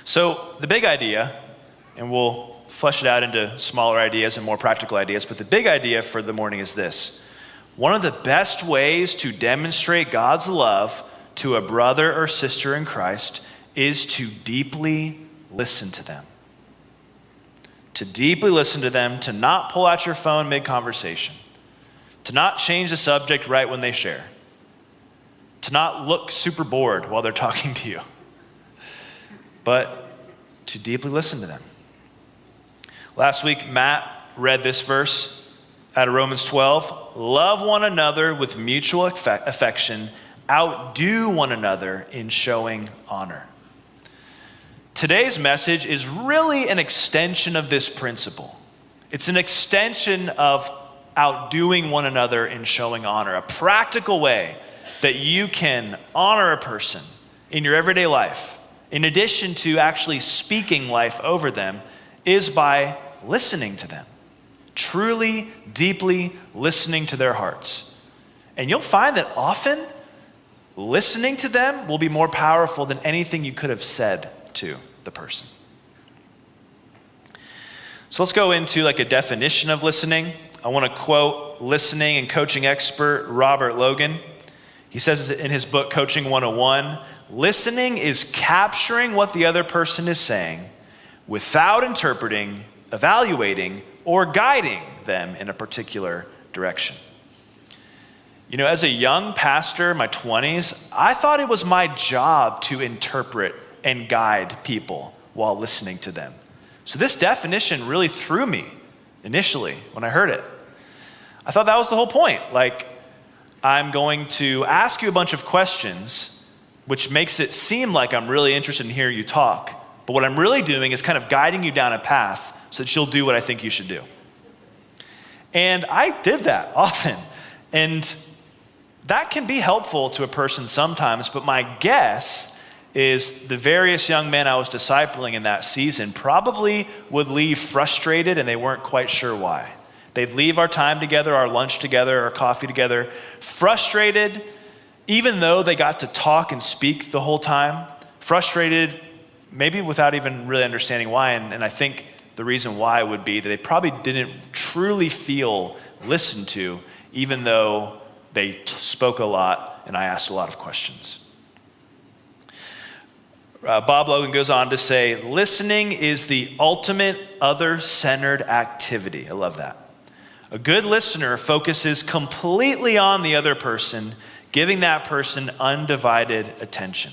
So the big idea, and we'll flesh it out into smaller ideas and more practical ideas, but the big idea for the morning is this. One of the best ways to demonstrate God's love to a brother or sister in Christ is to deeply listen to them. To deeply listen to them, to not pull out your phone mid-conversation, to not change the subject right when they share, to not look super bored while they're talking to you, but to deeply listen to them. Last week, Matt read this verse out of Romans 12. Love one another with mutual affection. Outdo one another in showing honor. Today's message is really an extension of this principle. It's an extension of outdoing one another in showing honor, a practical way that you can honor a person in your everyday life, in addition to actually speaking life over them, is by listening to them. Truly, deeply listening to their hearts. And you'll find that often listening to them will be more powerful than anything you could have said to the person. So let's go into like a definition of listening. I want to quote listening and coaching expert Robert Logan. He says in his book, Coaching 101, listening is capturing what the other person is saying without interpreting, evaluating, or guiding them in a particular direction. You know, as a young pastor in my 20s, I thought it was my job to interpret and guide people while listening to them. So this definition really threw me initially when I heard it. I thought that was the whole point. Like, I'm going to ask you a bunch of questions, which makes it seem like I'm really interested in hearing you talk. But what I'm really doing is kind of guiding you down a path so that you'll do what I think you should do. And I did that often. And that can be helpful to a person sometimes, but my guess is the various young men I was discipling in that season probably would leave frustrated and they weren't quite sure why. They'd leave our time together, our lunch together, our coffee together, frustrated, even though they got to talk and speak the whole time, frustrated, maybe without even really understanding why. And I think the reason why would be that they probably didn't truly feel listened to, even though they spoke a lot and I asked a lot of questions. Bob Logan goes on to say, listening is the ultimate other-centered activity. I love that. A good listener focuses completely on the other person, giving that person undivided attention.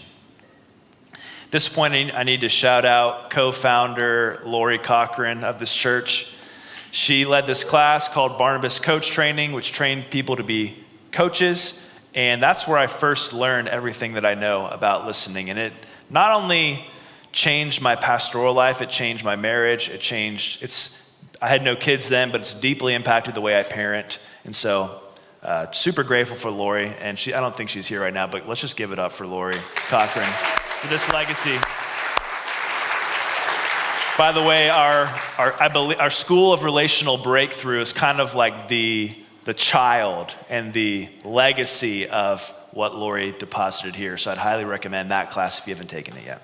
At this point, I need to shout out co-founder Lori Cochran of this church. She led this class called Barnabas Coach Training, which trained people to be coaches. And that's where I first learned everything that I know about listening. And it not only changed my pastoral life, it changed my marriage, I had no kids then, but it's deeply impacted the way I parent. And so super grateful for Lori. And I don't think she's here right now, but let's just give it up for Lori Cochran for this legacy. By the way, our School of Relational Breakthrough is kind of like the child and the legacy of what Lori deposited here. So I'd highly recommend that class if you haven't taken it yet.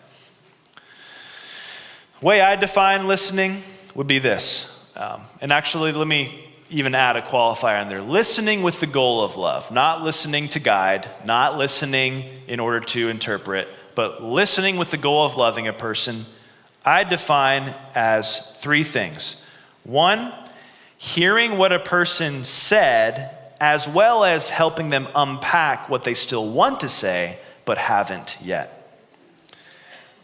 The way I define listening would be this. And actually, let me even add a qualifier in there. Listening with the goal of love. Not listening to guide, not listening in order to interpret, but listening with the goal of loving a person. I define as three things. One, hearing what a person said, as well as helping them unpack what they still want to say, but haven't yet.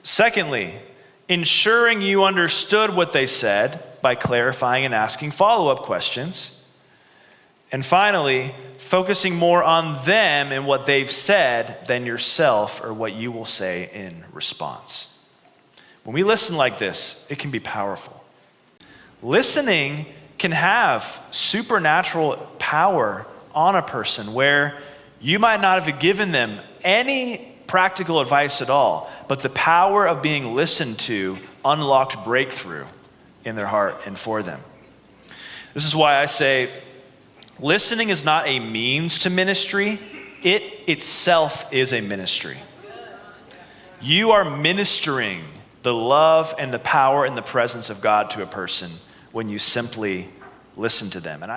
Secondly, ensuring you understood what they said by clarifying and asking follow-up questions. And finally, focusing more on them and what they've said than yourself or what you will say in response. When we listen like this, it can be powerful. Listening can have supernatural power on a person where you might not have given them any practical advice at all, but the power of being listened to unlocked breakthrough in their heart and for them. This is why I say listening is not a means to ministry, it itself is a ministry. You are ministering the love and the power and the presence of God to a person when you simply listen to them. And